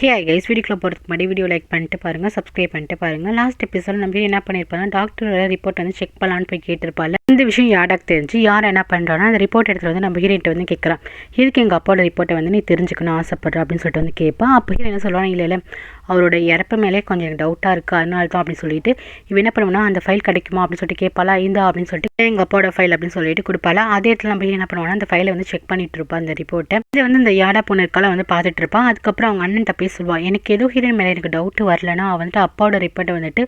Hey guys, வீடியோக்குள்ள போகிறதுக்கு முன்னாடி வீடியோ லைக் பண்ணிட்டு பாருங்கள், சப்ஸ்கிரைப் பண்ணிட்டு பாருங்கள். லாஸ்ட் எபிசோட் நம்ம என்ன பண்ணியிருப்பாங்க, டாக்டரோட ரிப்போர்ட் வந்து செக் பண்ணலான்னு போய் கேட்டிருப்பாள். இந்த விஷயம் யாராக்கு தெரிஞ்சு யார் என்ன பண்ணுறான்னா அந்த ரிப்போர்ட் எடுத்துகிட்டு வந்து நம்ம ஹீரோயிட்ட வந்து கேட்குறான். இதுக்கு எங்கள் அப்பாவோட ரிப்போர்ட்டை வந்து நீ தெரிஞ்சுக்கணும் ஆசைப்படுற அப்படின்னு சொல்லிட்டு வந்து கேட்பான். அப்போ ஹீரோ என்ன சொல்லுவான், இல்லை அவரோட இறப்பு மேலே கொஞ்சம் எனக்கு டவுட்டாக இருக்குது, அதனால தான் அப்படின்னு சொல்லிட்டு இவன் என்ன பண்ணுவோம்னா அந்த ஃபைல் கிடைக்குமா அப்படின்னு சொல்லிட்டு கேட்பாளா. இந்தா அப்படின்னு சொல்லிட்டு எங்கள் அப்பாவோட ஃபைல் அப்படின்னு சொல்லிட்டு கொடுப்பாளா. அதே இடத்துல நம்ம என்ன பண்ணுவாங்கன்னா அந்த ஃபைலை வந்து செக் பண்ணிட்டு இருப்பான் அந்த ரிப்போர்ட்டை. இதை வந்து இந்த யாடா பொண்ணு இருக்கால வந்து பார்த்துட்டு இருப்பான். அதுக்கப்புறம் அவங்க அண்ணன்ட்ட போய் சொல்லுவான், எனக்கு ஏதோ ஹீரோயின் மேலே எனக்கு டவுட்டு வரலன்னா வந்துட்டு அப்பாவோட ரிப்போர்ட்டை வந்துட்டு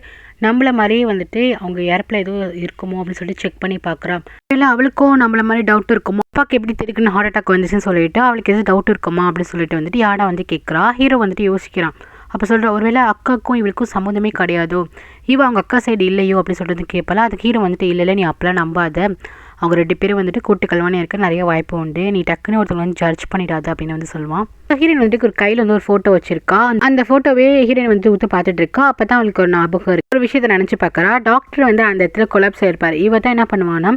நம்மள மாதிரியே வந்துட்டு அவங்க இறப்பில் ஏதோ இருக்குமோ அப்படின்னு சொல்லிட்டு செக் பண்ணி பார்க்குறான். இல்லை அவளுக்கும் நம்மள மாதிரி டவுட் இருக்குமோ, அப்பாவுக்கு எப்படி தெரியுக்குன்னு ஹார்ட் அட்டாக் வந்துச்சுன்னு சொல்லிட்டு அவளுக்கு எதுவும் டவுட் இருக்குமா அப்படின்னு சொல்லிட்டு வந்துட்டு யாடா வந்து கேட்குறா. ஹீரோ வந்துட்டு யோசிக்கிறான். அப்போ சொல்கிற ஒருவேளை அக்காவுக்கும் இவளுக்கும் சம்மந்தமே கிடையாதோ, அவங்க அக்கா சைடு இல்லையோ அப்படின்னு சொல்லிட்டு கேட்பாளா. அதுக்கு ஹீரோ வந்துட்டு இல்லை நீ அப்பெல்லாம் நம்பாத, அவங்க 2 பேரும் வந்துட்டு கூட்டுக்கல்வானே இருக்க நிறைய வாய்ப்பு உண்டு, நீ டக்குன்னு ஒருத்தவங்க வந்து ஜட்ஜ் பண்ணிடாத அப்படின்னு வந்து சொல்லுவான். ஹீரோயின் வந்துட்டு ஒரு கையில் வந்து ஒரு ஃபோட்டோ வச்சிருக்கா. அந்த ஃபோட்டோவே ஹீரோயின் வந்து ஊற்று பார்த்துட்டு இருக்கா. அப்போ தான் அவளுக்கு ஒரு ஞாபகம் இருக்குது. ஒரு விஷயத்தை நினச்சி பார்க்குறா. டாக்டர் வந்து அந்த இடத்துல கொலாப்ஸ் ஆயிருப்பார். இவ தான் என்ன பண்ணுவானா,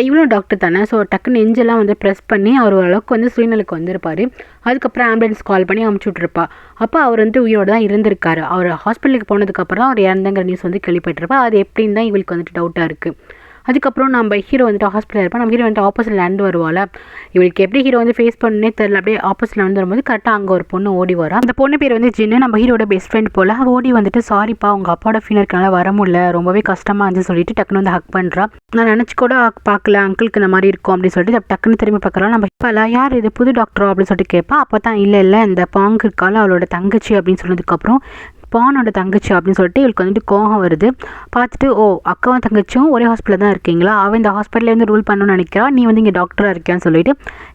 இவளும் டாக்டர் தானே, ஸோ டக்குன்னு நெஞ்செல்லாம் வந்து ப்ரெஸ் பண்ணி அவர் ஓரளவுக்கு வந்து சுயநலுக்கு வந்திருப்பார். அதுக்கப்புறம் ஆம்புலன்ஸ் கால் பண்ணி அமுச்சு விட்ருப்பா. அப்போ அவர் வந்து உயிரோடு தான் இருந்திருக்காரு. அவர் ஹாஸ்பிட்டலுக்கு போனதுக்கப்புறம் அவர் இறந்தங்கிற நியூஸ் வந்து கேள்விப்பட்டிருப்பா. அது எப்படின்னு தான் இவளுக்கு வந்துட்டு டவுட்டாக இருக்குது. அதுக்கப்புறம் நம்ம ஹீரோ வந்துட்டு ஹாஸ்பிட்டல் இருப்பா. நம்ம ஹீரோ வந்துட்டு ஆப்போசிட்டில் நடந்து வருவாள். இவளுக்கு எப்படி ஹீரோ வந்து ஃபேஸ் பண்ணே தெரியல. அப்படியே ஆப்போசிட்டில் நடந்து வரும்போது கரெக்டாக அங்கே ஒரு பொண்ணு ஓடி வரா. அந்த பொண்ணு பேர் வந்து ஜின்னு, நம்ம ஹீரோட பெஸ்ட் ஃப்ரெண்ட் போல். ஓடி வந்துட்டு சாரிப்பா உங்கள் அப்பாவோட ஃபீனருக்குனால வர முடியல, ரொம்பவே கஷ்டமாக இருந்துச்சு சொல்லிட்டு டக்குன்னு வந்து ஹக் பண்ணுறா. நான் நினச்சி கூட பார்க்கல அங்கிளுக்கு இந்த மாதிரி இருக்கும் அப்படின்னு சொல்லிட்டு டக்குன்னு திரும்பி பார்க்குறோம். நம்ம இப்போலாம் யார் இது புது டாக்டரோ அப்படின்னு சொல்லிட்டு கேட்பா. அப்போ தான் இல்லை இந்த பாங்கு இருக்கால அவளோட தங்கச்சி அப்படின்னு சொன்னதுக்கப்புறம் பானோட தங்கச்சி அப்படின்னு சொல்லிட்டு இவளுக்கு வந்துட்டு கோவம் வருது. பார்த்துட்டு அக்காவும் தங்கச்சியும் ஒரே ஹாஸ்பிட்டலில் தான் இருக்கீங்களா, அவன் இந்த ஹாஸ்பிட்டலில் வந்து ரூல் பண்ணணும்னு நினைக்கிறா, நீ வந்து இங்கே டாக்டராக இருக்கியான்னு சொல்லிட்டு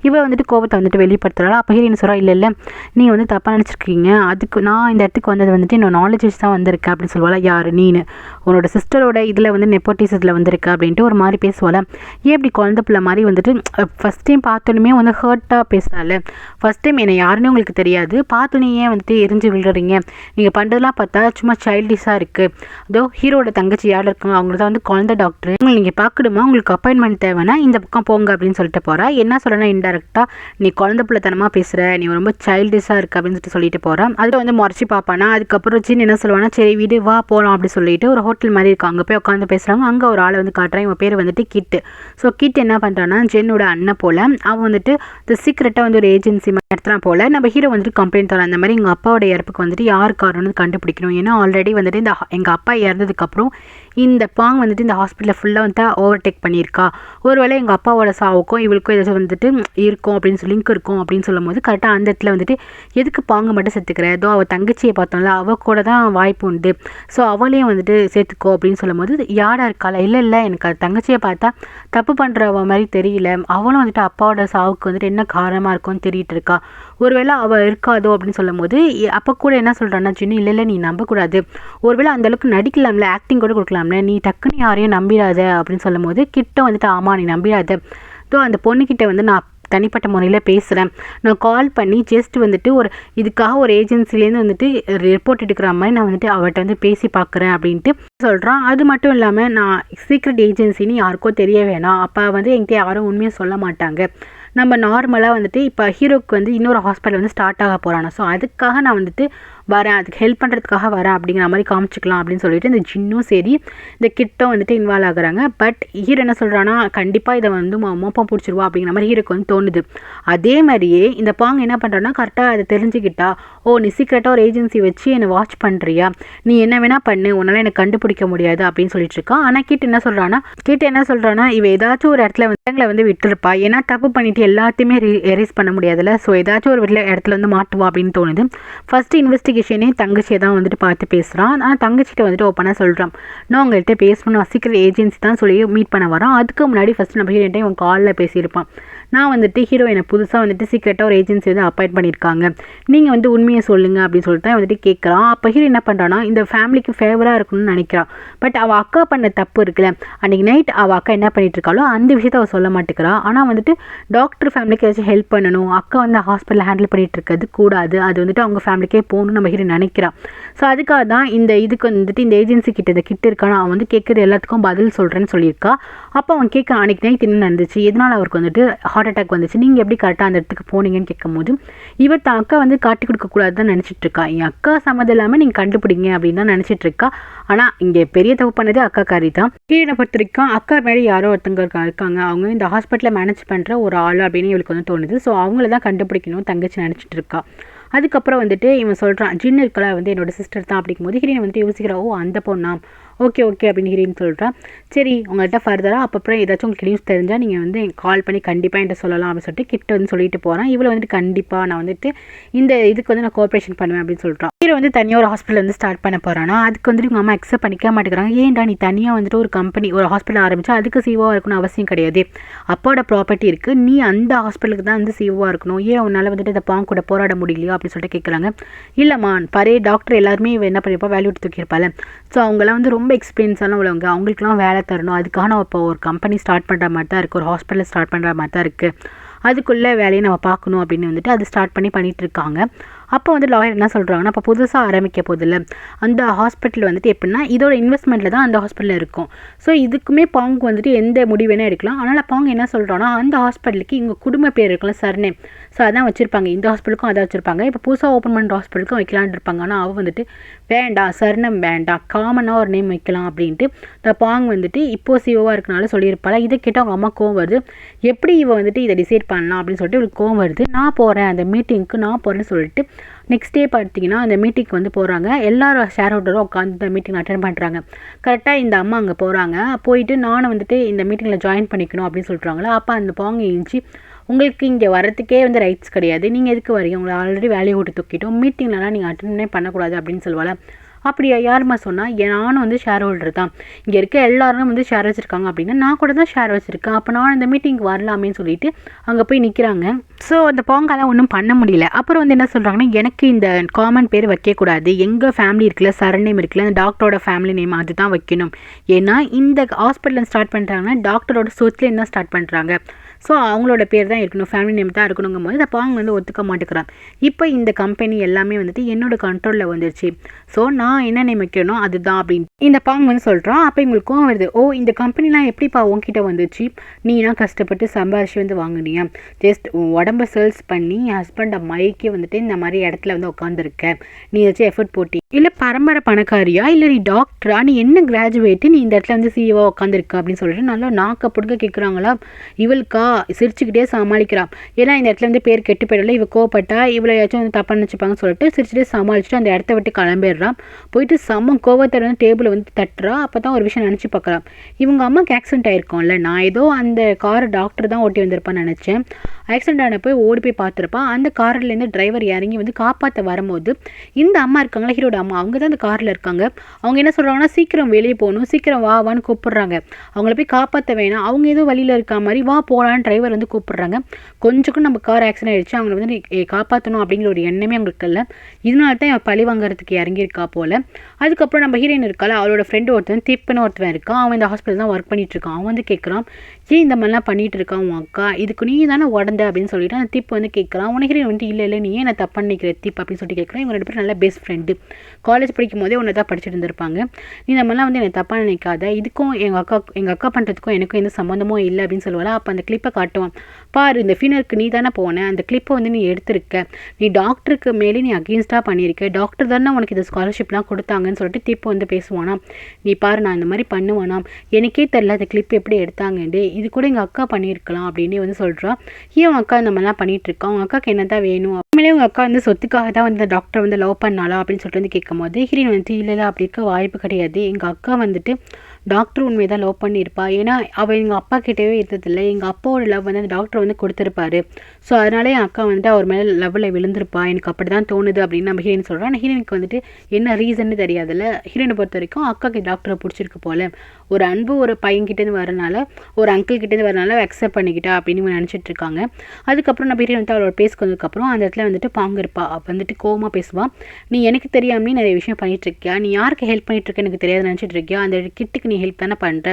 இவள் வந்துட்டு கோவத்தை வந்துட்டு வெளிப்படுத்துறா. அப்போ ஹீரோயின் சொல்கிறா, இல்லை நீங்கள் வந்து தப்பாக நினச்சிருக்கீங்க, அதுக்கு நான் இந்த இடத்துக்கு வந்தது வந்துட்டு என்னோட நாலேஜ் வச்சு தான் வந்திருக்கேன் அப்படின்னு சொல்லுவாள். யார் நீனு உன்னோட சிஸ்டரோட இதில் வந்து நெப்போட்டிசத்தில் வந்திருக்க அப்படின்ட்டு ஒரு மாதிரி பேசுவாள். ஏன் இப்படி குழந்தை பிள்ளை மாதிரி வந்துட்டு ஃபஸ்ட் டைம் பார்த்தோன்னே வந்து ஹர்ட்டாக பேசுகிறாள். ஃபஸ்ட் டைம் என்னை யாருன்னு உங்களுக்கு தெரியாது, பார்த்தோன்னே ஏன் வந்துட்டு எரிஞ்சு விழுறீங்க, நீங்கள் பண்ணுறது பார்த்தா சும்மா சைல்டிஷாக இருக்குது. அதோ ஹீரோட தங்கச்சி யார் இருக்காங்க, அவங்க தான் வந்து குழந்தை டாக்டர், உங்களுக்கு நீங்கள் பார்க்கணுமா, உங்களுக்கு அப்பாயின்மெண்ட் தேவைன்னா இந்த பக்கம் போங்க அப்படின்னு சொல்லிட்டு போகிறா. என்ன சொல்கிறேன்னா இன்டெரக்டாக நீ குழந்தை பிள்ளைத்தனமாக பேசுகிற, நீ ரொம்ப சைல்டிஷாக இருக்குது அப்படின்னு சொல்லிட்டு போகிறான். அதில் வந்து முறைச்சி பார்ப்பானா. அதுக்கப்புறம் சின்ன என்ன சொல்லுவானா, சரி வீடு வா போகலாம் அப்படின்னு சொல்லிட்டு ஒரு ஹோட்டல் மாதிரி இருக்கும், அங்கே போய் உட்காந்து பேசுகிறாங்க. அங்கே ஒரு ஆளை வந்து காட்டுறான். இவன் பேர் வந்துட்டு கிட்டு. ஸோ கிட் என்ன பண்ணுறான்னா ஜென்னோட அண்ணன் போல் அவன் வந்துட்டு இந்த சீக்கிரட்டாக வந்து ஒரு ஏஜென்சி நடத்துகிறான் போல். நம்ம ஹீரோ வந்துட்டு கம்ப்ளைண்ட் தரோம், அந்த மாதிரி எங்கள் அப்பாவோட இறப்புக்கு வந்துட்டு யார் காரணம்னு கண்டுபிடிக்கணும். ஏன்னா ஆல்ரெடி வந்துட்டு இந்த எங்கள் அப்பா இறந்ததுக்கப்புறம் இந்த பாங் வந்துட்டு இந்த ஹாஸ்பிட்டலில் ஃபுல்லாக வந்துட்டு ஓவர்டேக் பண்ணியிருக்கா. ஒருவேளை எங்கள் அப்பாவோட சாவுக்கும் இவளுக்கும் ஏதாச்சும் வந்துட்டு இருக்கும் அப்படின்னு லிங்க் இருக்கும் அப்படின்னு சொல்லும் போது கரெக்டாக அந்த இடத்துல வந்துட்டு எதுக்கு பாங்க மட்டும் சேர்த்துக்கிற, ஏதோ அவள் தங்கச்சியை பார்த்தோம்ல அவள் கூட தான் வாய்ப்பு உண்டு, ஸோ அவளையும் வந்துட்டு சேர்த்துக்கோ அப்படின்னு சொல்லும் போது யாராக இருக்காளா, இல்லை எனக்கு அது தங்கச்சியை பார்த்தா தப்பு பண்ணுறவ மாதிரி தெரியல, அவளும் வந்துட்டு அப்பாவோட சாவுக்கு வந்துட்டு என்ன காரணமாக இருக்கும்னு தெரியிட்டு இருக்கா, ஒருவேளை அவள் இருக்காதோ அப்படின்னு சொல்லும் போது அப்போ கூட என்ன சொல்கிறான்னா சின்ன இல்லை நீ நம்பக்கூடாது, ஒருவேளை அந்தளவுக்கு நடிக்கலாம்ல, ஆக்டிங் கூட கொடுக்கலாம்ல, நீ டக்குன்னு யாரையும் நம்பிடாத அப்படின்னு சொல்லும் போது கிட்ட வந்துட்டு ஆமாம் நீ நம்பிடாத, அந்த பொண்ணுக்கிட்ட வந்து நான் தனிப்பட்ட முறையில் பேசுகிறேன், நான் கால் பண்ணி ஜஸ்ட் வந்துட்டு இதுக்காக ஒரு ஏஜென்சிலேருந்து வந்துட்டு ரிப்போர்ட் எடுக்கிற மாதிரி நான் வந்துட்டு அவர்கிட்ட வந்து பேசி பார்க்குறேன் அப்படின்ட்டு சொல்கிறான். அது மட்டும் இல்லாமல் நான் சீக்ரெட் ஏஜென்சின்னு யாருக்கும் தெரிய வேணாம், அப்போ வந்து என்கிட்ட யாரும் உண்மையாக சொல்ல மாட்டாங்க, நம்ம நார்மலாக வந்துட்டு இப்போ ஹீரோக்கு வந்து இன்னொரு ஹாஸ்பிட்டல் வந்து ஸ்டார்ட் ஆக போகிறானா, ஸோ அதுக்காக நான் வந்துட்டு வரேன், அதுக்கு ஹெல்ப் பண்ணுறதுக்காக வரேன் அப்படிங்கிற மாதிரி காமிச்சிக்கலாம் அப்படின்னு சொல்லிட்டு இந்த ஜின்னும் சரி இந்த கிட்டும் வந்துட்டு இன்வால்வ் ஆகுறாங்க. பட் ஹீரோ என்ன சொல்கிறான்னா கண்டிப்பாக இதை வந்து மோப்பம் பிடிச்சிருவா அப்படிங்கிற மாதிரி ஹீரோக்கு வந்து தோணுது. அதே மாதிரியே இந்த பாங் என்ன பண்ணுறான்னா கரெக்டாக அதை தெரிஞ்சுக்கிட்டா, நீ சீக்கிரட்டாக ஒரு ஏஜென்சி வச்சு என்னை வாட்ச் பண்ணுறியா, நீ என்ன வேணால் பண்ணு, உன்னால் எனக்கு கண்டுபிடிக்க முடியாது அப்படின்னு சொல்லிட்டு இருக்கா. ஆனால் கிட்ட என்ன சொல்கிறான்னா இவ ஏதாச்சும் ஒரு இடத்துல வந்து விட்டுருப்பா, ஏன்னா தப்பு பண்ணிட்டு எல்லாத்தையுமே எரேஸ் பண்ண முடியாதுல்ல, ஸோ ஏதாச்சும் ஒரு இடத்துல வந்து மாட்டுவா அப்படின்னு தோணுது. ஃபர்ஸ்ட் இன்வெஸ்டிகேஷனே தங்கச்சியை தான் வந்துட்டு பார்த்து பேசுகிறான். ஆனால் தங்கச்சிட்ட வந்துட்டு ஓப்பனாக சொல்கிறான், நான் உங்கள்கிட்ட பேசணும், சீக்கிரம் ஏஜென்சி தான் சொல்லி மீட் பண்ண வரான். அதுக்கு முன்னாடி ஃபஸ்ட்டு நம்ம ஹீரோயின்ட்ட இவன் காலில் பேசியிருப்பான், நான் வந்துட்டு ஹீரோயினை புதுசாக வந்துட்டு சீக்கிரட்டாக ஒரு ஏஜென்சி வந்து அப்பாயிண்ட் பண்ணியிருக்காங்க, நீங்கள் வந்து உண்மையை சொல்லுங்கள் அப்படின்னு சொல்லிட்டு தான் வந்துட்டு கேட்குறான். அப்போ ஹீரோ என்ன பண்ணுறான்னா இந்த ஃபேமிலிக்கு ஃபேவராக இருக்கணும்னு நினைக்கிறான். பட் அவள் அக்கா பண்ண தப்பு இருக்குல்ல, அன்றைக்கி நைட் அவள் அக்கா என்ன பண்ணிட்டு இருக்காளோ அந்த விஷயத்த அவள் சொல்ல மாட்டேங்கிறா. ஆனால் வந்துட்டு டாக்டர் ஃபேமிலிக்கு ஏதாச்சும் ஹெல்ப் பண்ணணும், அக்கா வந்து ஹாஸ்பிட்டலில் ஹேண்டில் பண்ணிட்டு இருக்கிறது கூடாது, அது வந்துட்டு அவங்க ஃபேமிலிக்கே போகணும்னு நம்ம ஹீரோ நினைக்கிறான். ஸோ அதுக்காக தான் இதுக்கு வந்துட்டு இந்த ஏஜென்சி கிட்ட கிட்ட இருக்கானா அவன் வந்து கேட்குறது எல்லாத்துக்கும் பதில் சொல்கிறேன்னு சொல்லியிருக்கா. அப்போ அவன் கேட்க அன்றைக்கி நைட் என்ன நடந்துச்சு, எதனால் அவருக்கு வந்துட்டு ஹார்ட் ஹார்ட் அட்டாக் வந்துச்சு, நீங்கள் எப்படி கரெக்டாக அந்த இடத்துக்கு போனீங்கன்னு கேட்கும்போது இவர் தான் அக்கா வந்து காட்டி கொடுக்கக்கூடாது தான் நினச்சிட்டு இருக்கா. என் அக்கா சம்மதம் இல்லாமல் நீங்கள் கண்டுபிடிங்க அப்படின்னு தான் நினச்சிட்டு இருக்கா. ஆனால் இங்கே பெரிய தப்பு பண்ணது அக்கா காரி தான். ஹீரோனை பொறுத்த வரைக்கும் அக்கா மேலே யாரோ ஒருத்தங்க இருக்காங்க, அவங்க இந்த ஹாஸ்பிட்டலில் மேனேஜ் பண்ணுற ஒரு ஆள் அப்படின்னு இவளுக்கு வந்து தோணுது. ஸோ அவங்கள தான் கண்டுபிடிக்கணும் தங்கச்சி நினச்சிட்டு இருக்கா. அதுக்கப்புறம் வந்துட்டு இவன் சொல்கிறான், ஜின்னு இருக்கல வந்து என்னோட சிஸ்டர் தான் அப்படிங்கும்போது ஹீரோயின் வந்து யோசிக்கிறா, ஓ அந்த பொண்ணா, ஓகே ஓகே அப்படின்னு ஹீரோயின் சொல்கிறான். சரி உங்கள்கிட்ட ஃபர்தராக அப்புறம் ஏதாச்சும் உங்களுக்கு நியூஸ் தெரிஞ்சால் நீங்கள் வந்து கால் பண்ணி கண்டிப்பாக என்கிட்ட சொல்லலாம் அப்படின்னு சொல்லிட்டு கிட்ட வந்து சொல்லிட்டு போகிறான். இவ்வளோ வந்துட்டு கண்டிப்பாக நான் வந்துட்டு இந்த இதுக்கு வந்து நான் கோஆப்ரேஷன் பண்ணுவேன் அப்படின்னு சொல்கிறான். ஹீரோ வந்து தனியாக ஒரு ஹாஸ்பிட்டல் வந்து ஸ்டார்ட் பண்ண போகிறானா, அதுக்கு வந்துட்டு உங்கள் அம்மா அக்செப்ட் பண்ணிக்க மாட்டேங்கிறாங்க. ஏன்டா நீ தனியாக வந்துட்டு ஒரு கம்பெனி ஒரு ஹாஸ்பிட்டல் ஆரம்பித்தா அதுக்கு சிஓவாக இருக்கணும் அவசியம் கிடையாது, அப்போட ப்ராப்பர்ட்டி இருக்குது, நீ அந்த ஹாஸ்பிட்டலுக்கு தான் வந்து சிஓவாக இருக்கணும், ஏன் உன்னால் வந்துட்டு இந்த பாங்க கூட போராட முடியலையோ அப்படின்னு சொல்லிட்டு கேட்குறாங்க. இல்லைம்மா பழைய டாக்டர் எல்லாருமே என்ன பண்ணியிருப்பா வேல்யூ தூக்கியிருப்பாள். ஸோ அவங்களாம் வந்து ரொம்ப எக்ஸ்பீரியன்ஸாலாம் உள்ளவங்க, அவங்களுக்குலாம் வேலை தரணும், அதுக்காக நம்ம இப்போ ஒரு கம்பெனி ஸ்டார்ட் பண்ணுற மாதிரி தான் இருக்குது, ஒரு ஹாஸ்பிட்டல் ஸ்டார்ட் பண்ணுற மாதிரி தான் இருக்குது, அதுக்குள்ளே வேலையை நம்ம பார்க்கணும் அப்படின்னு வந்துட்டு அது ஸ்டார்ட் பண்ணிட்டு இருக்காங்க. அப்போ வந்து லாயர் என்ன சொல்கிறாங்கன்னா, அப்போ புதுசாக ஆரம்பிக்க போதில்லை அந்த ஹாஸ்பிட்டல் வந்துட்டு எப்படின்னா இதோட இன்வெஸ்ட்மெண்ட்டில் தான் அந்த ஹாஸ்பிட்டலில் இருக்கும். ஸோ இதுக்குமே பாங்கு வந்துட்டு எந்த முடிவு வேணால் எடுக்கலாம். அதனால் பாங்கு என்ன சொல்கிறான்னா, அந்த ஹாஸ்பிட்டலுக்கு இவங்க குடும்ப பேர் இருக்கலாம் சர்நேம், ஸோ அதான் வச்சுருப்பாங்க, இந்த ஹாஸ்பிட்டலுக்கும் அதை வச்சுருப்பாங்க, இப்போ புதுசாக ஓப்பன் பண்ணுற ஹாஸ்பிட்டலுக்கும் வைக்கலான்னு இருப்பாங்க. ஆனால் அவள் வந்துட்டு வேண்டாம் சர்நம் வேண்டாம், காமனாக ஒரு நேம் வைக்கலாம் அப்படின்ட்டு இந்த பாங் வந்துட்டு இப்போது சிஓவாக இருக்கனால சொல்லியிருப்பாள். இதை கேட்டால் அவங்க அம்மா கோவம் வருது, எப்படி இவள் வந்துட்டு இதை டிசைட் பண்ணலாம் அப்படின்னு சொல்லிட்டு இவளுக்கு கோவம் வருது. நான் போகிறேன் அந்த மீட்டிங்க்கு நான் போகிறேன்னு சொல்லிட்டு நெக்ஸ்ட் டே பார்த்தீங்கன்னா அந்த மீட்டிங்க்கு வந்து போகிறாங்க. எல்லாரும் ஷேர் ஹோல்டரும் உட்காந்து இந்த மீட்டிங் அட்டென்ட் பண்ணுறாங்க. கரெக்டாக இந்த அம்மா அங்கே போகிறாங்க. போயிட்டு நானும் வந்துட்டு இந்த மீட்டிங்கில் ஜாயின் பண்ணிக்கணும் அப்படின்னு சொல்கிறாங்களா. அப்போ அந்த பாங்க எழுந்துச்சு, உங்களுக்கு இங்கே வரத்துக்கே வந்து ரைட்ஸ் கிடையாது, நீங்கள் எதுக்கு வரீங்க, உங்களை ஆல்ரெடி வேலையை விட்டு தூக்கிட்டோம், மீட்டிங்லலாம் நீங்கள் அட்டெண்டே பண்ணக்கூடாது அப்படின்னு சொல்லுவாள். அப்படியா யாருமா சொன்னால், நானும் வந்து ஷேர் ஹோல்டர் தான், இங்கே இருக்க எல்லாரும் வந்து ஷேர் வச்சுருக்காங்க அப்படின்னா நான் கூட தான் ஷேர் வச்சுருக்கேன், அப்போ நான் இந்த மீட்டிங்க்கு வரலாமேன்னு சொல்லிட்டு அங்கே போய் நிற்கிறாங்க. ஸோ அந்த பாங்கெல்லாம் ஒன்றும் பண்ண முடியல. அப்புறம் வந்து என்ன சொல்கிறாங்கன்னா, எனக்கு இந்த காமன் பேர் வைக்கக்கூடாது, எங்கள் ஃபேமிலி இருக்குல்ல சரநேம் இருக்குல்ல அந்த டாக்டரோட ஃபேமிலி நேம் அதுதான் வைக்கணும், ஏன்னா இந்த ஹாஸ்பிட்டலில் ஸ்டார்ட் பண்ணுறாங்கன்னா டாக்டரோட சொத்துலேருந்து தான் ஸ்டார்ட் பண்ணுறாங்க, ஸோ அவங்களோட பேர் தான் இருக்கணும், ஃபேமிலி நேம் தான் இருக்கணுங்கும் போது இந்த பாங்க வந்து ஒத்துக்க மாட்டேங்கிறான். இப்போ இந்த கம்பெனி எல்லாமே வந்துட்டு என்னோட கண்ட்ரோலில் வந்துருச்சு, ஸோ நான் என்ன நேம் வைக்கணும் அதுதான் அப்படின்னு இந்த பாங்க வந்து சொல்கிறான். அப்போ இவங்களுக்கும் வருது, ஓ இந்த கம்பெனிலாம் எப்படிப்பா உங்ககிட்ட வந்துச்சு, நீனா கஷ்டப்பட்டு சம்பாரிச்சு வந்து வாங்கினியா, ஜஸ்ட் உடம்ப சேல்ஸ் பண்ணி என் ஹஸ்பண்ட் அம்மாய்க்கே வந்துட்டு இந்த மாதிரி இடத்துல வந்து உட்காந்துருக்க, நீ ஏதாச்சும் எஃபர்ட் போட்டி, இல்லை பரம்பரை பணக்காரியா, இல்லை நீ டாக்டரா, நீ என்ன கிராஜுவேட்டு, நீ இந்த இடத்துல வந்து சிஓவாக உட்காந்துருக்க அப்படின்னு சொல்லிட்டு நல்லா நாக்க பிடிக்க கேட்குறாங்களா. இவளுக்கா சிரிச்சுக்கிட்டே சமாளிக்கிறான், ஏன்னா இந்த இடத்துல வந்து பேர் கெட்டு போயிடல, இவ கோவப்பட்டா இவ்வளோ ஏதாச்சும் வந்து தப்பாக நினச்சிப்பாங்கன்னு சொல்லிட்டு சிரிச்சுட்டே சமாளிச்சுட்டு அந்த இடத்த விட்டு கிளம்பிடுறான். போயிட்டு செம்ம கோவத்தை வந்து டேபிளை வந்து தட்டுறா. அப்போ தான் ஒரு விஷயம் நினச்சி பார்க்கலாம், இவங்க அம்மாவுக்கு ஆக்சிடென்ட் ஆயிருக்கோம்ல, நான் ஏதோ அந்த காரை டாக்டர் தான் ஓட்டி வந்திருப்பான்னு நினச்சேன், ஆக்சிடென்ட் ஆன போய் ஓடி போய் பார்த்துருப்பான். அந்த கார்லேருந்து டிரைவர் இறங்கி வந்து காப்பாற்ற வரும்போது இந்த அம்மா இருக்காங்களா ஹீரோட அம்மா, அவங்க தான் அந்த காரில் இருக்காங்க. அவங்க என்ன சொல்கிறாங்கன்னா, சீக்கிரம் வெளியே போகணும், சீக்கிரம் வான்னு கூப்பிடுறாங்க, அவங்கள போய் காப்பாற்ற வேணாம், அவங்க ஏதோ வழியில் இருக்க மாதிரி வா போகலான்னு டிரைவர் வந்து கூப்பிடுறாங்க. கொஞ்சம் நம்ம கார் ஆக்சிடென்ட் ஆகிடுச்சு, அவங்களை வந்து காப்பாற்றணும் அப்படிங்கிற ஒரு எண்ணமே அவங்களுக்கு இல்லை, இதனால தான் அவன் பழி வாங்குறதுக்கு இறங்கியிருக்கா போல். அதுக்கப்புறம் நம்ம ஹீரோயின் இருக்கால, அவளோட ஃப்ரெண்டு ஒருத்தன் திப்புன்னு ஒருத்தன் இருக்கான், அவன் இந்த ஹாஸ்பிட்டல் தான் ஒர்க் பண்ணிட்டு இருக்கான். அவன் வந்து கேட்குறான், ஏன் இந்த மாதிரிலாம் பண்ணிட்டு இருக்கான் உன் அக்கா, இதுக்கு நீ தானே உடந்த அப்படின்னு சொல்லிட்டு அந்த திப்பு வந்து கேட்குறான். உனக்கு ஹீரோயின் வந்துட்டு இல்லை நீ ஏன் நான் தப்பு பண்ணிக்கிற திப் அப்படின்னு சொல்லிட்டு கேட்குறான். இவங்க 2 பேரும் நல்ல பெஸ்ட் ஃப்ரெண்டு, காலேஜ் படிக்கும் போதே ஒன்று தான் படிச்சுட்டு இருந்திருப்பாங்க. நீ இந்த மாதிரிலாம் வந்து என்னை தப்பாக நினைக்காத, இதுக்கும் எங்கள் அக்கா பண்ணுறதுக்கும் எனக்கும் எந்த சம்மந்தமும் இல்லை அப்படின்னு சொல்லுவாள். அப்போ அந்த கிளிப்பை காட்டுவான், பாரு இந்த ஃபீனருக்கு நீ தானே போனேன், அந்த கிளிப்பை வந்து நீ எடுத்திருக்க, நீ டாக்டருக்கு மேலே நீ அகெயின்ஸ்டாக பண்ணியிருக்க, டாக்டர் தானே உனக்கு இந்த ஸ்காலர்ஷிப்லாம் கொடுத்தாங்கன்னு சொல்லிட்டு திப்பு வந்து பேசுவானா. நீ பாரு நான் இந்த மாதிரி பண்ணுவானாம், எனக்கே தெரில அந்த கிளிப் எப்படி எடுத்தாங்கண்டு, இது கூட எங்கள் அக்கா பண்ணியிருக்கலாம் அப்படின்னு வந்து சொல்கிறான். ஏன் உங்கள் அக்கா இந்த மாதிரிலாம் பண்ணிகிட்டு இருக்கா, உங்கள் அக்காவுக்கு என்ன தான் வேணும், உண்மையிலே உங்கள் அக்கா வந்து சொத்துக்காக தான் வந்து டாக்டர் வந்து லவ் பண்ணாலா அப்படின்னு சொல்லிட்டு வந்து கேட்கும் போது ஹீரோயின் வந்துட்டு இல்லை அப்படி இருக்க வாய்ப்பு கிடையாது, எங்கள் அக்கா வந்துட்டு டாக்டர் உண்மையை தான் லவ் பண்ணியிருப்பா, ஏன்னா அவள் எங்கள் அப்பா கிட்டவே இருந்ததில்லை, எங்கள் அப்பாவோட லவ் வந்து அந்த டாக்டர் வந்து கொடுத்துருப்பாரு, ஸோ அதனாலே என் அக்கா வந்துட்டு அவர் மேலே லவ்வில் விழுந்திருப்பா, எனக்கு அப்படி தான் தோணுது அப்படின்னு நம்ம ஹீரோயின் சொல்கிறோம். ஆனால் ஹீரோயினுக்கு வந்துட்டு என்ன ரீசன்னு தெரியாதுல்ல. ஹீரோயினை பொறுத்த வரைக்கும் அக்காவுக்கு டாக்டரை பிடிச்சிருக்கு போல், ஒரு அன்பு ஒரு பையன்கிட்டேருந்து வரனால, ஒரு அங்கிள் கிட்டேருந்து வரனால அக்செப்ட் பண்ணிக்கிட்டா அப்படின்னு நினச்சிட்டு இருக்காங்க. அதுக்கப்புறம் நம்ம ஹீரோயின் வந்து அவளோட பேசுக்கு வந்ததுக்கப்புறம் அந்த இடத்துல வந்துட்டு பாங்க இருப்பா, வந்துட்டு கோவமாக பேசுவான், நீ எனக்கு தெரியாமலே நிறைய விஷயம் பண்ணிகிட்டு இருக்கியா, நீ யாருக்கு ஹெல்ப் பண்ணிட்டு இருக்க எனக்கு தெரியாது நினச்சிட்டு இருக்கியா, அந்த கிட்டுக்கு நீ ஹெல்ப் தானே பண்ணுற,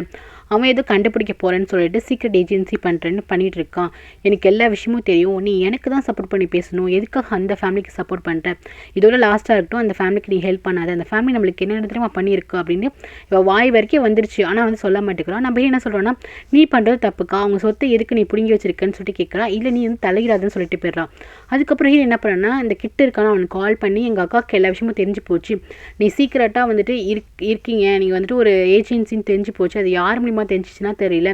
அவன் ஏதோ கண்டுபிடிக்க போகிறேன்னு சொல்லிட்டு சீக்ரெட் ஏஜென்சி பண்ணுறேன்னு பண்ணிகிட்டு இருக்கான். எனக்கு எல்லா விஷயமும் தெரியும், நீ எனக்கு தான் சப்போர்ட் பண்ணி பேசணும், எதுக்காக அந்த ஃபேமிலிக்கு சப்போர்ட் பண்ணுறேன், இதோட லாஸ்ட்டாக இருக்கட்டும், அந்த ஃபேமிலிக்கு நீ ஹெல்ப் பண்ணாத, அந்த ஃபேமிலி நம்மளுக்கு என்ன தெரியுமா பண்ணியிருக்கு அப்படின்னு இவள் வாய் வரைக்கும் வந்துருச்சு. ஆனால் வந்து சொல்ல மாட்டேங்கிறான். நம்ம என்ன சொல்கிறோன்னா, நீ பண்ணுறது தப்புக்கா, அவங்க சொத்தை எதுக்கு நீ பிடுங்கி வச்சிருக்கேன்னு சொல்லிட்டு கேட்குறா. இல்லை நீ வந்து தலையிடாதுன்னு சொல்லிட்டு போயிடுறான். அதுக்கப்புறம் என்ன பண்ணனா, இந்த கிட்ட இருக்கான அவனுக்கு கால் பண்ணி எங்கள் அக்காவுக்கு எல்லா விஷயமும் தெரிஞ்சு போச்சு, நீ சீக்கிரட்டாக வந்துட்டு இருக்கீங்க, நீங்கள் வந்துட்டு ஒரு ஏஜென்சின்னு தெரிஞ்சு போச்சு, அது யார் மூலியமாக தெரிஞ்சிச்சுன்னா தெரியல,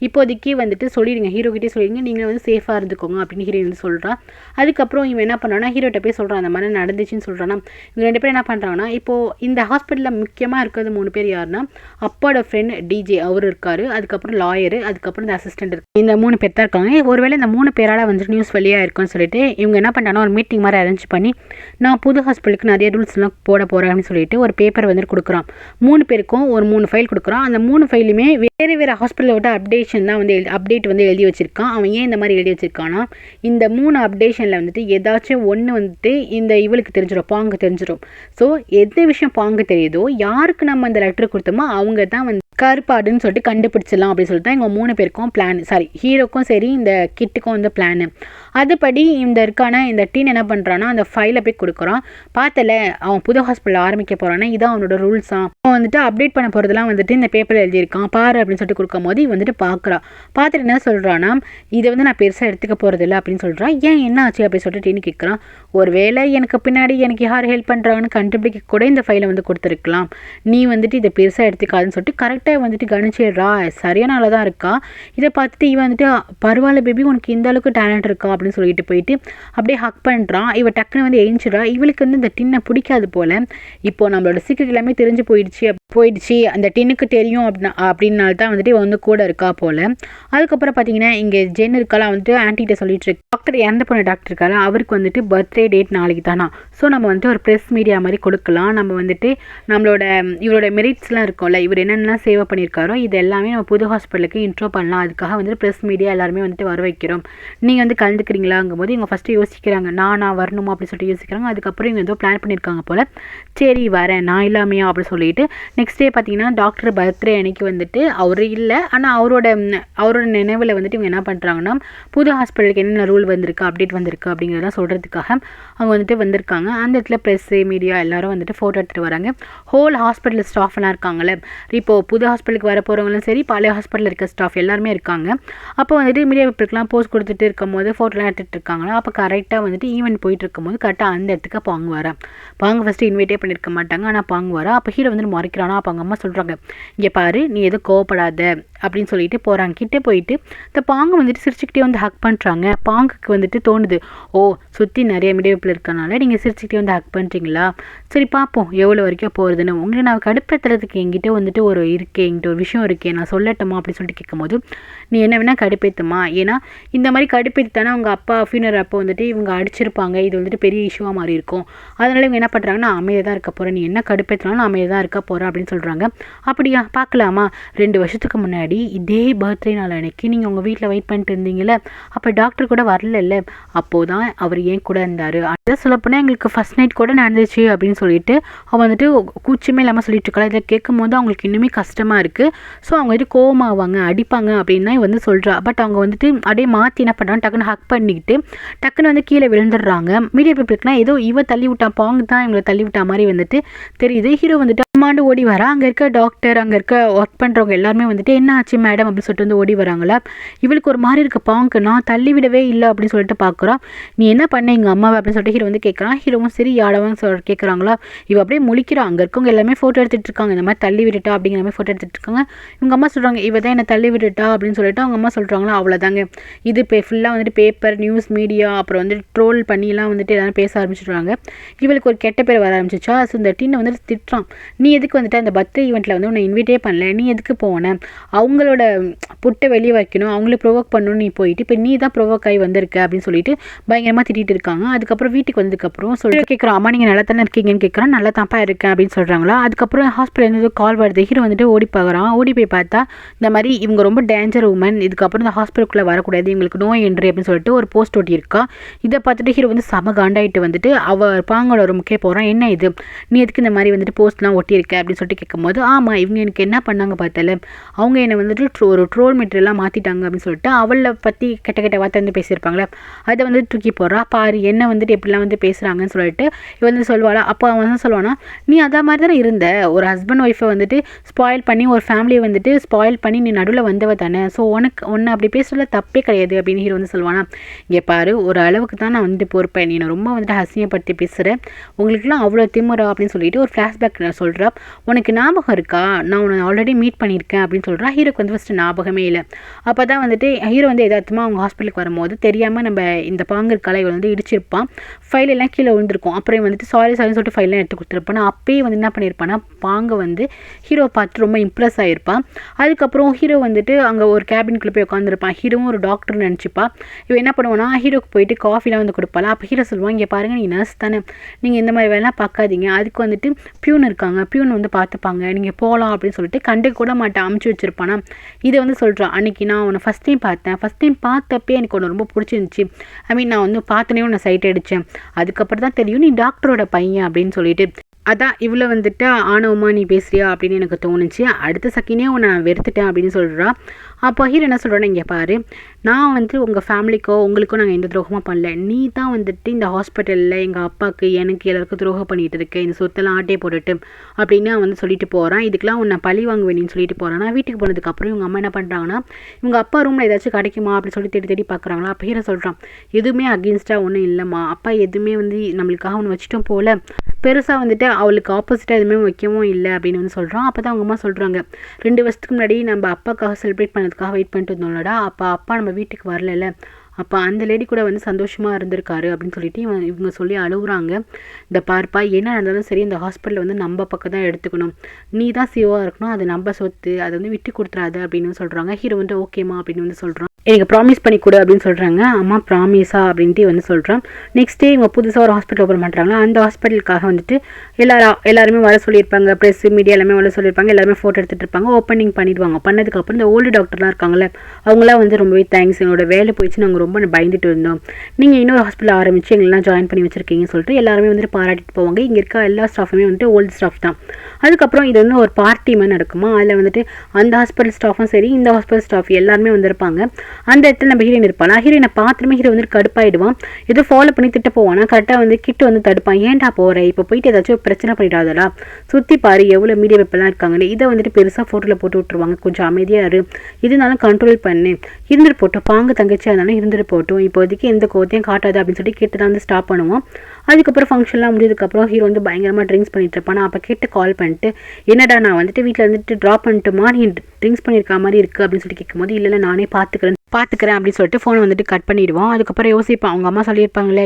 இப்போதைக்கு வந்துட்டு சொல்லிடுங்க, ஹீரோக்கிட்டே சொல்லிடுங்க, நீங்கள் வந்து சேஃபாக இருந்துக்கோங்க அப்படின்னு ஹீரோ வந்து சொல்கிறான். அதுக்கப்புறம் இவன் என்ன பண்ணான்னா ஹீரோட்ட போய் சொல்கிறான், அந்த மாதிரி நடந்துச்சுன்னு சொல்கிறான்னா. இவங்க 2 பேரும் என்ன பண்ணுறாங்கன்னா, இப்போது இந்த ஹாஸ்பிட்டலில் முக்கியமாக இருக்கிறது 3 பேர் யாருன்னா, அப்பாவோட ஃப்ரெண்ட் டிஜே அவர் இருக்கார், அதுக்கப்புறம் லாயரு, அதுக்கப்புறம் இந்த அசிஸ்டன்ட் இருக்கு. இந்த 3 பேர் தான் இருக்காங்க. ஒருவேளை இந்த 3 பேரால் வந்துட்டு நியூஸ் வெளியாக இருக்குன்னு சொல்லிட்டு இவங்க என்ன பண்ணுறாங்கன்னா, ஒரு மீட்டிங் மாதிரி அரேஞ்ச் பண்ணி, நான் புது ஹாஸ்பிட்டலுக்கு நிறைய ரூல்ஸ்லாம் போட போகிறேன் அப்படின்னு சொல்லிட்டு ஒரு பேப்பர் வந்து கொடுக்குறான். 3 பேருக்கும் ஒரு 3 ஃபைல் கொடுக்குறான். அந்த 3 ஃபைலுமே வேறு ஹாஸ்பிட்டலோட அப்டேஷன் தான் வந்து அப்டேட் வந்து எழுதி வச்சிருக்கான். அவன் ஏன் இந்த மாதிரி எழுதி வச்சிருக்கான்னா, இந்த 3 அப்டேஷனில் வந்துட்டு ஏதாச்சும் ஒன்று வந்துட்டு இந்த இவளுக்கு தெரிஞ்சிடும், பாங்கு தெரிஞ்சிடும். ஸோ எந்த விஷயம் பாங்கு தெரியுதோ, யாருக்கு நம்ம அந்த லெட்டர் கொடுத்தோமோ அவங்க தான் வந்து கருப்பாடுன்னு சொல்லிட்டு கண்டுபிடிச்சிடலாம் அப்படின்னு சொல்லிட்டு தான் இவங்க 3 பேருக்கும் பிளான். சாரி, ஹீரோக்கும் சரி இந்த கிட்டுக்கும் வந்து பிளானு. அதுபடி இந்த இருக்கான இந்த டீன் என்ன பண்ணுறான்னா, அந்த ஃபைலை போய் கொடுக்குறான். பார்த்தல அவன் புது ஹாஸ்பிட்டல் ஆரம்பிக்க போகிறான்னா, இதான் அவனோட ரூல்ஸாக, அவன் வந்துட்டு அப்டேட் பண்ண போகிறதுலாம் வந்துட்டு இந்த பேப்பரில் எழுதியிருக்கான் பாரு அப்படின்னு சொல்லிட்டு கொடுக்கும்போது இவன் வந்துட்டு பார்க்குறான். பார்த்துட்டு என்ன சொல்கிறான்னா, இதை வந்து நான் பெருசாக எடுத்துக்க போகிறதில்ல அப்படின்னு சொல்கிறான். ஏன் என்ன ஆச்சு அப்படின்னு சொல்லிட்டு டீனு கேட்குறான். ஒரு வேளை எனக்கு பின்னாடி எனக்கு யார் ஹெல்ப் பண்ணுறாங்கன்னு கண்டுபிடிக்க கூட இந்த ஃபைலை வந்து கொடுத்துருக்கலாம், நீ வந்துட்டு இதை பெருசாக எடுத்துக்காதுன்னு சொல்லிட்டு கரெக்டாக வந்துட்டு கணிச்சிடுறா. சரியான ஆளாக தான் இருக்கா. இதை பார்த்துட்டு இவன் வந்துட்டு பரவாயில்ல பேபி, உனக்கு இந்த அளவுக்கு டேலண்ட் இருக்கா அப்படின்னு சொல்லிட்டு போயிட்டு அப்படியே ஹக் பண்ணுறான். இவன் டக்குன்னு வந்து எழுஞ்சிடா. இவளுக்கு வந்து இந்த டின்னை பிடிக்காது போல். இப்போ நம்மளோட சீக்கிரம் எல்லாமே தெரிஞ்சு போயிடுச்சு அந்த டின்னுக்கு தெரியும் அப்படின்னால தான் வந்துட்டு இவன் வந்து கூட இருக்கா போல். அதுக்கப்புறம் பார்த்தீங்கன்னா இங்கே ஜென் இருக்காலாம் வந்துட்டு ஆன்ட்டிகிட்ட சொல்லிட்டு இருக்கு, டாக்டர் இறந்து போன டாக்டர் இருக்காரு, அவருக்கு வந்துட்டு பர்த்டே டேட் நாளைக்கு தானா. ஸோ நம்ம வந்துட்டு ஒரு ப்ரெஸ் மீடியா மாதிரி கொடுக்கலாம். நம்ம வந்துட்டு இவரோட மெரிட்ஸ்லாம் இருக்கும்ல, இவர் என்னென்னலாம் சேவை பண்ணியிருக்காரோ இது எல்லாமே நம்ம புது ஹாஸ்பிட்டலுக்கு இன்ட்ரோ பண்ணலாம். அதுக்காக வந்துட்டு ப்ரெஸ் மீடியா எல்லாருமே வந்துட்டு வர வைக்கிறோம், நீங்கள் வந்து கலந்துக்கிறீங்களாங்கும் போது இவங்க ஃபஸ்ட்டு யோசிக்கிறாங்க, நான் வரணுமா அப்படின்னு சொல்லிட்டு யோசிக்கிறாங்க. அதுக்கப்புறம் இவங்க ஏதோ பிளான் பண்ணியிருக்காங்க போல். சரி வரேன், நான் இல்லாமையா அப்படின்னு சொல்லிட்டு நெக்ஸ்ட் டே பார்த்தீங்கன்னா டாக்டர் பர்த்டே அன்னைக்கு வந்துட்டு அவர் இல்லை, ஆனால் அவரோட நினைவில் வந்துட்டு இவங்க என்ன பண்ணுறாங்கன்னா, புது ஹாஸ்பிட்டலுக்கு என்னென்ன ரூல் வந்திருக்கு, அப்டேட் வந்திருக்கு அப்படிங்கிறதெல்லாம் சொல்கிறதுக்காக அவங்க வந்துட்டு வந்திருக்காங்க. அந்த இடத்துல ப்ரெஸ்ஸு மீடியா எல்லாரும் வந்துட்டு ஃபோட்டோ எடுத்துகிட்டு வராங்க. ஹோல் ஹாஸ்பிட்டல் ஸ்டாஃப்லாம் இருக்காங்கல்ல, இப்போது புது ஹாஸ்பிட்டலுக்கு வர போகிறவங்களும் சரி, பழைய ஹாஸ்பிட்டலில் இருக்க ஸ்டாஃப் எல்லாருமே இருக்காங்க. அப்போ வந்துட்டு மீடியா பேப்பருக்குலாம் போஸ்ட் கொடுத்துட்டு இருக்கும்போது ஃபோட்டோலாம் எடுத்துகிட்டு இருக்காங்களா. அப்போ கரெக்டாக வந்துட்டு ஈவெண்ட் போயிட்டு இருக்கும்போது கரெக்டாக அந்த இடத்துக்கு பாங்க வரேன். பாங்க ஃபஸ்ட்டு இன்வைட்டே பண்ணியிருக்க மாட்டாங்க, ஆனால் பாங்க வரா. அப்போ ஹீரோ வந்துட்டு மறைக்கிறானா. அப்போ அவங்க அம்மா சொல்கிறாங்க, இங்கே பாரு நீ எதுவும் கோவப்படாத அப்படின்னு சொல்லிட்டு போகிறாங்க. கிட்டே போயிட்டு இந்த பாங்கு வந்துட்டு சிரிச்சுக்கிட்டே வந்து ஹக் பண்ணுறாங்க. பாங்குக்கு வந்துட்டு தோணுது, ஓ சுற்றி நிறைய மீடியாப்பில் இருக்கனால நீங்கள் சிரிச்சுக்கிட்டே வந்து ஹக் பண்ணுறீங்களா, சரி பார்ப்போம் எவ்வளோ வரைக்கும் போகிறதுன்னு. உங்களை நான் கடுப்பேற்றுறதுக்கு என்கிட்ட வந்துட்டு என்கிட்ட ஒரு விஷயம் இருக்கே, நான் சொல்லட்டுமா அப்படின்னு சொல்லிட்டு கேட்கும்போது, நீ என்ன வேணால் கடுப்பேற்றுமா, ஏன்னா இந்த மாதிரி கடுப்பேற்றித்தானே அவங்க அப்பா ஃபியூனர் அப்போ வந்துட்டு இவங்க அடிச்சிருப்பாங்க, இது வந்துட்டு பெரிய இஷ்யூவாக மாதிரி இருக்கும். அதனால இவங்க என்ன பண்ணுறாங்கன்னா, அமைதியாக தான் இருக்க போகிறேன், நீ என்ன கடுப்பேற்றினாலும் அமைதியாக தான் இருக்க போகிறேன் அப்படின்னு சொல்கிறாங்க. அப்படியா பார்க்கலாமா, 2 வருஷத்துக்கு முன்னாடி இதே பர்த்டே நாள் அன்னைக்கு நீங்கள் உங்கள் வீட்டில் வெயிட் பண்ணிட்டு இருந்தீங்களே, அப்போ டாக்டர் கூட வரல, அப்போது தான் அவர் ஏன் கூட இருந்தார், அதை சொல்லப்போனால் எங்களுக்கு ஃபஸ்ட் நைட் கூட நடந்துச்சு அப்படின்னு சொல்லிட்டு அவன் வந்துட்டு கூச்சமே இல்லாமல் சொல்லிட்டு இருக்காள். இதை கேட்கும் போது அவங்களுக்கு இன்னுமே கஷ்டமாக இருக்குது. ஸோ அவங்க வந்துட்டு கோவமாவாங்க, அடிப்பாங்க அப்படின்னு தான் வந்து சொல்கிறா. பட் அவங்க வந்துட்டு அப்படியே மாற்றி என்ன பண்ணுறாங்க, டக்குன்னு ஹக் பண்ணிக்கிட்டு டக்குன்னு வந்து கீழே விழுந்துடுறாங்க. மீடியா பேப்பருக்குலாம் ஏதோ இவ தள்ளி விட்டா, பாங்கு தான் இவங்களை தள்ளி விட்டா மாதிரி வந்துட்டு தெரியுது. ஹீரோ வந்துட்டு அம்மாண்டு ஓடி வரா. அங்கே இருக்க டாக்டர், அங்கே இருக்க ஒர்க் பண்ணுறவங்க எல்லாருமே வந்துட்டு என்ன ஆச்சு மேடம் அப்படின்னு சொல்லிட்டு வந்து ஓடி வராங்களா. இவளுக்கு ஒரு மாதிரி இருக்க பாங்கு, நான் தள்ளி விடவே இல்லை அப்படின்னு சொல்லிட்டு பார்க்குறான். நீ என்ன பண்ண எங்கள் அம்மாவை அப்படின்னு சொல்லிட்டு ஹீரோ வந்து கேட்குறான். ஹீரோவும் சரி யாடவும் கேட்குறாங்களா. இவ அப்படியே முழிக்கிறான். அங்கே இருக்கவங்க எல்லாமே ஃபோட்டோ எடுத்துகிட்டு இருக்காங்க, இந்த மாதிரி தள்ளி விட்டுட்டா அப்படிங்கிற மாதிரி ஃபோட்டோ எடுத்துகிட்டு இருக்காங்க. இவங்க அம்மா சொல்கிறாங்க, இவ தான் என்னை தள்ளி விட்டுட்டா அப்படின்னு சொல்லிட்டு அவங்க அம்மா சொல்கிறாங்களா. அவ்வளோதாங்க, இது ஃபுல்லாக வந்துட்டு பேப்பர் நியூஸ் மீடியா அப்புறம் வந்துட்டு ட்ரோல் பண்ணிலாம் வந்துட்டு எல்லாரும் பேச ஆரம்பிச்சிடுறாங்க. இவளுக்கு ஒரு கெட்ட பேர் வர ஆரம்பிச்சிச்சா. ஸோ இந்த டீனை வந்துட்டு திட்டுறான், நீ எதுக்கு வந்துட்டு அந்த பர்த்டே ஈவெண்ட்டில் வந்து உன்னை இன்வைட்டே பண்ணல, நீ எதுக்கு போனேன், அவங்களோட புட்டை வெளியே வைக்கணும், அவங்களே ப்ரொவோக் பண்ணணும், நீ போயிட்டு இப்போ நீ தான் ப்ரொவோக் ஆகி வந்திருக்க அப்படின்னு சொல்லிட்டு பயங்கரமாக திட்டிகிட்டு இருக்காங்க. அதுக்கப்புறம் வீட்டுக்கு வந்ததுக்கப்புறம் சொல்லி கேட்குறோம், அம்மா நீங்கள் நல்லா தானே இருக்கீங்கன்னு கேட்குறான். நல்லா தான்ப்பா இருக்கேன் அப்படின்னு சொல்கிறாங்களா. அதுக்கப்புறம் ஹாஸ்பிட்டல் வந்து கால் வருது. ஹீரோ வந்துட்டு ஓடி பார்க்குறான். ஓடி போய் பார்த்தா இந்த மாதிரி இவங்க ரொம்ப டேஞ்சர் உமன், இதுக்கப்புறம் இந்த ஹாஸ்பிட்டலுக்குள்ளே வரக்கூடாது, இவங்களுக்கு நோய் என்று அப்படின்னு சொல்லிட்டு ஒரு போஸ்ட் ஒட்டியிருக்கா. இதை பார்த்துட்டு ஹீரோ வந்து செம காண்டாயிட்டு வந்துட்டு அவர் பாங்களோட ரூமுக்கே போகிறான். என்ன இது, நீ எதுக்கு இந்த மாதிரி வந்துட்டு போஸ்ட்லாம் ஒட்டியிருக்க உங்களுக்கு அப்படின்னு சொல்லிட்டு கேட்கும்போது, ஆமாம் இவங்க எனக்கு என்ன பண்ணாங்க பார்த்தால, அவங்க என்னை வந்துட்டு ஒரு ட்ரோல் மெட்டீரியலாக மாற்றிட்டாங்க அப்படின்னு சொல்லிட்டு அவளை பற்றி கெட்ட கெட்ட வார்த்தை வந்து பேசியிருப்பாங்களே, அதை வந்து தூக்கி போடுறா. பாரு என்ன வந்துட்டு எப்படிலாம் வந்து பேசுகிறாங்கன்னு சொல்லிட்டு இவ வந்து சொல்லுவாளா. அப்போ அவன் வந்து சொல்லுவானா, நீ அதே மாதிரி தானே இருந்த, ஒரு ஹஸ்பண்ட் ஒய்ஃபை வந்துட்டு ஸ்பாயில் பண்ணி ஒரு ஃபேமிலியை வந்துட்டு ஸ்பாயில் பண்ணி நீ நடுவில் வந்தவ தானே, ஸோ ஒன்று அப்படி பேசுறதுல தப்பே கிடையாது அப்படின்னு ஹீரோ வந்து சொல்லுவானா. இங்கே பாரு ஒரு அளவுக்கு தான் நான் வந்து பொறுப்பேன், நீ ரொம்ப வந்துட்டு அசிங்கப்படுத்தி பேசுகிறேன், உங்களுக்குலாம் அவ்வளோ திமுறா அப்படின்னு சொல்லிட்டு ஒரு ஃப்ளாஷ்பேக் நான் சொல்கிறா. உனக்கு ஞாபகம் இருக்கா, நான் உன்னை ஆல்ரெடி மீட் பண்ணியிருக்கேன் அப்படின்னு சொல்கிறா. ஹீரோக்கு வந்து ஃபஸ்ட்டு ஞாபகமே இல்லை. அப்போ தான் வந்துட்டு ஹீரோ வந்து எதார்த்தமாக அவங்க ஹாஸ்பிட்டலுக்கு வரும்போது தெரியாமல் நம்ம இந்த பாங்கர் கலை வந்து இடிச்சிருப்பான், ஃபைல் எல்லாம் கீழே விழுந்திருக்கும். அப்புறம் வந்துட்டு சாரின்னு சொல்லிட்டு ஃபைல்லாம் எடுத்து கொடுத்துருப்பான். அப்பயே வந்து என்ன பண்ணியிருப்பான்னா பாங்க வந்து ஹீரோ பார்த்து ரொம்ப இம்ப்ரெஸ் ஆகிருப்பான். அதுக்கப்புறம் ஹீரோ வந்துட்டு அங்கே ஒரு கேபின்குள்ளே போய் உட்காந்துருப்பான். ஹீரோவும் ஒரு டாக்டர்னு நினச்சிப்பா. இவன் என்ன பண்ணுவான்னா ஹீரோக்கு போயிட்டு காஃபிலாம் வந்து கொடுப்பாளா. அப்போ ஹீரோ சொல்லுவான், இங்கே பாருங்கள் நீ நர்ஸ் தானே, நீங்கள் இந்த மாதிரி வேலைலாம் பார்க்காதீங்க, அதுக்கு வந்துட்டு பியூன் இருக்காங்க, பியூன் வந்து பார்த்துப்பாங்க, நீங்கள் போகலாம் அப்படின்னு சொல்லிட்டு கண்டுக்க கூட மாட்டேன் அமுச்சு வச்சுருப்பானா. இதை வந்து சொல்கிறான், அன்றைக்கி நான் உன்னை ஃபஸ்ட் டைம் பார்த்தப்பே எனக்கு ஒன்று ரொம்ப பிடிச்சிருந்துச்சி, நான் வந்து பார்த்தனே உன்னை சைட் அடித்தேன், அதுக்கப்புறம் தான் தெரியும் நீ டாக்டரோட பையன் அப்படின்னு சொல்லிட்டு. அதான் இவ்வளோ வந்துட்டு ஆணவமா நீ பேசுறியா அப்படின்னு எனக்கு தோணுச்சு, அடுத்த செகண்டே உன்னை நான் வெறுத்துட்டேன் அப்படின்னு சொல்கிறா. அப்போ ஹீரோ என்ன சொல்கிறேன்னா, இங்கே பாரு நான் வந்து உங்கள் ஃபேமிலிக்கோ உங்களுக்கோ நாங்கள் எந்த துரோகமாக பண்ணல, நீ தான் வந்துட்டு இந்த ஹாஸ்பிட்டலில் எங்கள் அப்பாவுக்கு எனக்கு எல்லாருக்கும் துரோகம் பண்ணிகிட்டு இருக்க, இந்த சொத்தெல்லாம் ஆட்டே போட்டுட்டு அப்படின்னு வந்து சொல்லிட்டு போகிறான். இதுக்கெலாம் உன்னை பழி வாங்க வேணும்னு சொல்லிட்டு போகிறான். நான் வீட்டுக்கு போனதுக்கப்புறம் இவங்க அம்மா என்ன பண்ணுறாங்கன்னா, இவங்க அப்பா ரூமில் ஏதாச்சும் கிடைக்குமா அப்படின்னு சொல்லி தேடி தேடி பார்க்குறாங்களா. அப்போ ஹீரோ சொல்கிறான், எதுவுமே அகெயின்ஸ்டாக ஒன்றும் இல்லைம்மா, அப்பா எதுவுமே வந்து நம்மளுக்காக ஒன்று வச்சுட்டும் போல, பெருசாக வந்துட்டு அவளுக்கு ஆப்போசிட்டாக எதுவுமே வைக்கவும் இல்லை அப்படின்னு வந்து சொல்கிறான். அப்போ தான் அவங்க அம்மா சொல்கிறாங்க, 2 வருஷத்துக்கு முன்னாடி நம்ம அப்பாக்காக செலிப்ரேட் பண்ணதுக்காக வெயிட் பண்ணிட்டு இருந்தோம்லடா, அப்பா நம்ம வீட்டுக்கு வரல, அப்போ அந்த லேடி கூட வந்து சந்தோஷமாக இருந்திருக்காரு அப்படின்னு சொல்லிட்டு இவங்க சொல்லி அழுகுறாங்க. இந்த பார்ப்பா என்ன நடந்தாலும் சரி இந்த ஹாஸ்பிட்டலில் வந்து நம்ம பக்கம் தான் எடுத்துக்கணும், நீ தான் சிஓவாக இருக்கணும், அது நம்ம சொத்து, அதை வந்து விட்டு கொடுத்துறாது அப்படின்னு சொல்கிறாங்க. ஹீரோ வந்து ஓகேம்மா அப்படின்னு வந்து சொல்கிறான். எனக்கு ப்ராமிஸ் பண்ணி கொடு அப்படின்னு சொல்கிறாங்க. அம்மா ப்ராமிஸா அப்படின்ட்டு வந்து சொல்கிறான். நெக்ஸ்ட் டே இவங்க புதுசாக ஒரு ஹாஸ்பிட்டல் ஓப்பன் பண்ணுறாங்களா, அந்த ஹாஸ்பிட்டலுக்காக வந்துட்டு எல்லாருமே வர சொல்லியிருப்பாங்க, ப்ரெஸ் மீடியா எல்லாமே வர சொல்லியிருப்பாங்க, எல்லாருமே ஃபோட்டோ எடுத்துகிட்டு இருப்பாங்க. ஓப்பனிங் பண்ணிடுவாங்க. பண்ணதுக்கப்புறம் இந்த ஓல்டு டாக்டர்லாம் இருக்காங்களே அவங்களாம் வந்து ரொம்பவே தேங்க்ஸ், என்னோட வேலை போயிடுச்சு, நாங்கள் ரொம்ப பயந்துட்டு இருந்தோம், நீங்கள் இன்னொரு ஹாஸ்பிட்டல் ஆரம்பித்து எங்களெலாம் ஜாயின் பண்ணி வச்சுருக்கீங்கன்னு சொல்லிட்டு எல்லாருமே வந்துட்டு பாராட்டிட்டு போவாங்க. இங்கே இருக்க எல்லா ஸ்டாஃபுமே வந்துட்டு ஓல்டு ஸ்டாஃப் தான். அதுக்கப்புறம் இது வந்து ஒரு பார்ட்டி மாதிரி நடக்குமா, அதில் வந்துட்டு அந்த ஹாஸ்பிட்டல் ஸ்டாஃபும் சரி இந்த ஹாஸ்பிட்டல் ஸ்டாஃப் எல்லாருமே வந்திருப்பாங்க. அந்த இடத்துல நம்ம ஹீரோயின் இருப்பானா, ஹீரோயினை பார்த்துமே ஹீரோ வந்து கடுப்பாயிடுவான், ஏதோ ஃபாலோ பண்ணி திட்ட போவானா, கரெக்டாக வந்து கிட்ட வந்து தடுப்பான். ஏன்டா போகிற, இப்போ போயிட்டு ஏதாச்சும் பிரச்சனை பண்ணிடாதடா, சுற்றி பாரு எவ்வளோ மீடியா வெப்பெல்லாம் இருக்காங்கன்னு. இதை வந்துட்டு பெருசாக ஃபோட்டோவில் போட்டு விட்டுருவாங்க. கொஞ்சம் அமைதியாக இரு, இதனாலும் கண்ட்ரோல் பண்ணு, இருந்துட்டு போட்டோம், பாங்க தங்கச்சி அதனால இருந்துட்டு போட்டோம், இப்போதைக்கு எந்த கோவத்தையும் காட்டாது அப்படின்னு சொல்லி கேட்டு தான் வந்து ஸ்டாப் பண்ணுவோம். அதுக்கப்புறம் ஃபங்க்ஷன்லாம் முடிஞ்சதுக்கப்புறம் ஹீரோ வந்து பயங்கரமாக ட்ரிங்க்ஸ் பண்ணிட்டு இருப்பான். அப்போ கேட்டு கால் பண்ணிட்டு, என்னடா நான் வந்துட்டு வீட்டில் வந்துட்டு ட்ராப் பண்ணிட்டுமா, நீ ட்ரிங்க்ஸ் பண்ணியிருக்க மாதிரி இருக்குது அப்படின்னு சொல்லி கேட்கும்போது, இல்லை நானே பார்த்துக்கிறேன் அப்படின்னு சொல்லிட்டு ஃபோனை வந்துட்டு கட் பண்ணிடுவோம். அதுக்கப்புறம் யோசிப்பான், அவங்க அம்மா சொல்லியிருப்பாங்களே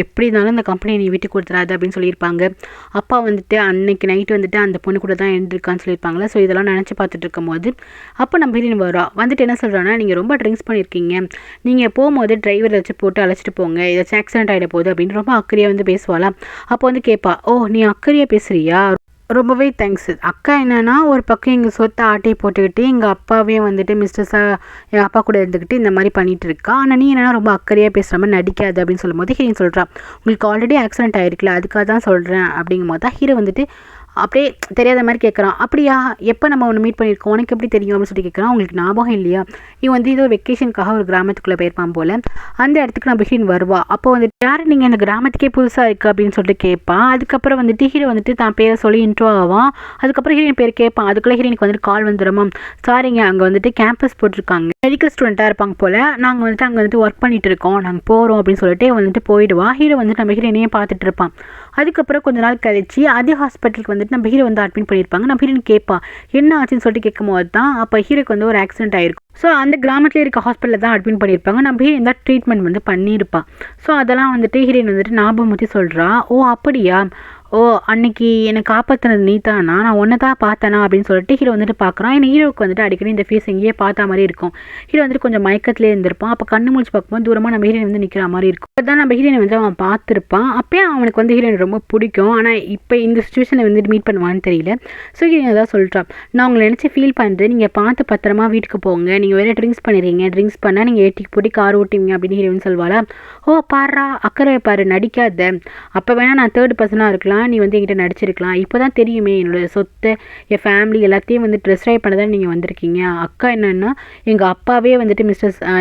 எப்படி இருந்தாலும் இந்த கம்பெனியை நீ விட்டு கொடுத்துறாது அப்படின்னு சொல்லியிருப்பாங்க. அப்பா வந்துட்டு அன்னைக்கு நைட்டு வந்துட்டு அந்த பொண்ணு கூட தான் எழுந்திருக்கான்னு சொல்லியிருப்பாங்களே. ஸோ இதெல்லாம் நினச்சி பார்த்துட்டு இருக்கும்போது அப்போ நம்ம ஹீரோயின் வரா. வந்துட்டு என்ன சொல்கிறான்னா, நீங்கள் ரொம்ப ட்ரிங்க்ஸ் பண்ணியிருக்கீங்க, நீங்கள் போகும்போது டிரைவர் வச்சு போட்டு அழைச்சிட்டு போங்க, ஏதாச்சும் ஆக்சிடென்ட் ஆகிட போகுது அப்படின்னு ரொம்ப அக்கறையாக வந்து பேசுவாளா. அப்போ வந்து கேட்பா, ஓ நீ அக்கறையாக பேசுறியா, ரொம்பவே தேங்க்ஸ். அக்கா என்னென்னா ஒரு பக்கம் எங்கள் சொத்தை ஆட்டையை போட்டுக்கிட்டு எங்கள் அப்பாவே வந்துட்டு மிஸ்டர்ஸாக எங்கள் அப்பா கூட இருந்துக்கிட்டு இந்த மாதிரி பண்ணிகிட்டு இருக்கா, ஆனால் நீ என்னென்னா ரொம்ப அக்கறையாக பேசுகிற மாதிரி நடிக்காது அப்படின்னு சொல்லும்போது ஹீரோயின் சொல்கிறான், உங்களுக்கு ஆல்ரெடி ஆக்சிடென்ட் ஆகிருக்குல்ல அதுக்காக தான் சொல்கிறேன் அப்படிங்கும் போது தான் ஹீரோ வந்துட்டு அப்படியே தெரியாத மாதிரி கேட்குறான். அப்படியா, எப்போ நம்ம ஒன்று மீட் பண்ணியிருக்கோம், உனக்கு எப்படி தெரியும் அப்படின்னு சொல்லி கேட்குறான். உங்களுக்கு ஞாபகம் இல்லையா, இவன் வந்து ஏதோ வெக்கேஷனுக்காக ஒரு கிராமத்துக்குள்ளே போயிருப்பான் போல், அந்த இடத்துக்கு நம்ம ஹீரோயின் வருவா. அப்போ வந்துட்டு யார் நீங்கள் இந்த கிராமத்துக்கே புதுசாக இருக்குது அப்படின்னு சொல்லிட்டு கேட்பான். அதுக்கப்புறம் வந்துட்டு ஹீரோ வந்துட்டு தான் பேரை சொல்லி இன்ட்ரோ ஆவான். அதுக்கப்புறம் ஹீரோயின் பேர் கேட்பான். அதுக்குள்ளே ஹீரோயினுக்கு வந்துட்டு கால் வந்துடுமா, சாரிங்க அங்கே வந்துட்டு கேம்பஸ் போட்டிருக்காங்க, மெடிக்கல் ஸ்டூடெண்ட்டாக இருப்பாங்க போல், நாங்கள் வந்துட்டு அங்கே வந்துட்டு ஒர்க் பண்ணிகிட்டு இருக்கோம், நாங்கள் போகிறோம் அப்படின்னு சொல்லிட்டு வந்துட்டு போயிடுவா. ஹீரோ வந்துட்டு நம்ம ஹீரோயினையே பார்த்துட்டு இருப்பான். அதுக்கப்புறம் கொஞ்ச நாள் கழிச்சு அதே ஹாஸ்பிட்டலுக்கு வந்துட்டு நம்ம ஹீரோ வந்து அட்மிட் பண்ணியிருப்பாங்க. நம்ம ஹீரோயின் கேட்பா என்ன ஆச்சுன்னு சொல்லிட்டு கேட்கும்போது தான் அப்போ ஹீரோக்கு வந்து ஒரு ஆக்சிடென்ட் ஆயிருக்கும். ஸோ அந்த கிராமத்தில் இருக்க ஹாஸ்பிட்டலில் தான் அட்மிட் பண்ணியிருப்பாங்க. நம்ம ஹீரோயின் தான் ட்ரீட்மெண்ட் வந்து பண்ணியிருப்பான். ஸோ அதெல்லாம் வந்துட்டு ஹீரோயின் வந்துட்டு ஞாபகம் ஊற்றி சொல்கிறா, ஓ அப்படியா, ஓ அன்னைக்கு என்னை காப்பாற்றினது நீ தானா, நான் ஒன்றை தான் பார்த்தேனா அப்படின்னு சொல்லிட்டு ஹீரோ வந்துட்டு பார்க்குறான். ஏன்னா ஹீரோவுக்கு வந்துட்டு அடிக்கடி இந்த ஃபேஸ் எங்கேயே பார்த்த மாதிரி இருக்கும். ஹீரோ வந்துட்டு கொஞ்சம் மயக்கத்திலே இருந்திருப்பான். அப்போ கண்ணு முடிச்சு பார்க்கும்போது தூரமாக நம்ம ஹீரோயின் வந்து நிற்கிற மாதிரி இருக்கும். அப்போ தான் நம்ம ஹீரோயின் வந்து அவன் பார்த்துருப்பான். அப்போயே அவனுக்கு வந்து ஹீரோயின் ரொம்ப பிடிக்கும். ஆனால் இப்போ இந்த சுச்சுவேஷனில் வந்துட்டு மீட் பண்ணுவான்னு தெரியல. ஸோ ஹீரோயின் தான் சொல்கிறான், நான் உங்களை நினச்சி ஃபீல் பண்ணுறேன், நீங்கள் பார்த்து பத்திரமா வீட்டுக்கு போங்க, நீங்கள் வேறு ட்ரிங்க்ஸ் பண்ணிடுறீங்க, ட்ரிங்க்ஸ் பண்ணால் நீங்கள் ஏட்டிக்கு போட்டு கார் ஓட்டுவீங்க அப்படின்னு ஹீரோயின் சொல்வாளா. ஓ பாடுறா அக்கறை பாரு, நடிக்காத, அப்போ வேணால் நான் தேர்ட் பர்சனாக இருக்கலாம், நீ வந்து என்கிட்ட நடிச்சிருக்கலாம், இப்போ தான் தெரியுமே என்னோடய சொத்தை என் ஃபேமிலி எல்லாத்தையும் வந்து ட்ரெஸ்ட்ரை பண்ண தான் நீங்கள் வந்திருக்கீங்க. அக்கா என்னென்னா எங்கள் அப்பாவே வந்துட்டு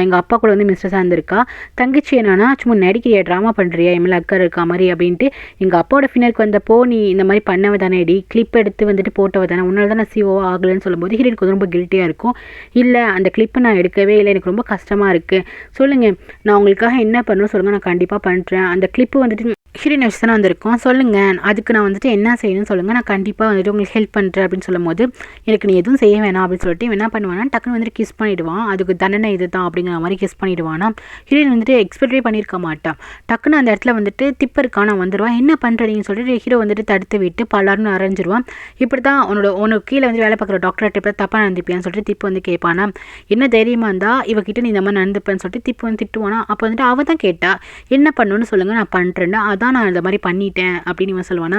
எங்கள் அப்பா கூட வந்து மிஸ்டர்ஸாக இருந்திருக்கா. தங்கச்சி என்னன்னா சும்மா நடிக்கிறியா, ட்ராமா பண்ணுறியா, எம்எல்ஏ அக்கா இருக்கா மாதிரி அப்படின்ட்டு எங்கள் அப்பாவோட ஃபினருக்கு வந்தப்போ நீ இந்த மாதிரி பண்ணவ தானே டி, கிளிப் எடுத்து வந்துட்டு போட்டவ தானே, உன்னால தான் நான் சிஓ ஆகலைன்னு சொல்லும்போது ஹீரோயினுக்கு வந்து ரொம்ப கில்ட்டியாக இருக்கும். இல்லை அந்த கிளிப்பை நான் எடுக்கவே இல்லை, எனக்கு ரொம்ப கஷ்டமாக இருக்குது, சொல்லுங்கள் நான் உங்களுக்காக என்ன பண்ணணும் சொல்லுங்கள், நான் கண்டிப்பாக பண்ணுறேன். அந்த கிளிப்பு வந்துட்டு ஹீரோயின் வச்சு தானே வந்திருக்கோம், சொல்லுங்கள் அதுக்கு நான் வந்துட்டு என்ன செய்யணும்னு சொல்லுங்கள், நான் கண்டிப்பாக வந்துட்டு உங்களுக்கு ஹெல்ப் பண்ணுறேன் அப்படின்னு சொல்லும் போது எனக்கு நீ எதுவும் செய்ய வேணாம் அப்படின்னு சொல்லிட்டு என்ன பண்ணுவானா டக்குன்னு வந்துட்டு கிஸ் பண்ணிவிடுவான். அதுக்கு தண்டனை இது தான் அப்படிங்கிற மாதிரி கிஸ் பண்ணிவிடுவானா. ஹீரோயின் வந்துட்டு எக்ஸ்பெக்டே பண்ணியிருக்க மாட்டான். டக்குன்னு அந்த இடத்துல வந்துட்டு திப்பு இருக்கான வந்துடுவான். என்ன பண்ணுறீங்கன்னு சொல்லிட்டு ஹீரோ வந்துட்டு தடுத்து விட்டு பலர்னு அரைஞ்சிருவான். இப்படி தான் உனக்கு கீழே வந்து வேலை பார்க்குற டாக்டர் டிப்பை தப்பாக நடந்துப்பியான்னு சொல்லிட்டு திப்பு வந்து கேட்பானா. என்ன தைரியமாக இருந்தால் இவகிட்ட நீ இந்த மாதிரி நடந்துப்பேன்னு சொல்லிட்டு திப்பு வந்து திட்டுவானா. அப்போ வந்துட்டு அவள் தான் கேட்டா என்ன பண்ணணும்னு சொல்லுங்கள், நான் பண்ணுறேன்னா அதான் நான் இந்த மாதிரி பண்ணிட்டேன் அப்படின்னு இவன் சொல்லுவானா.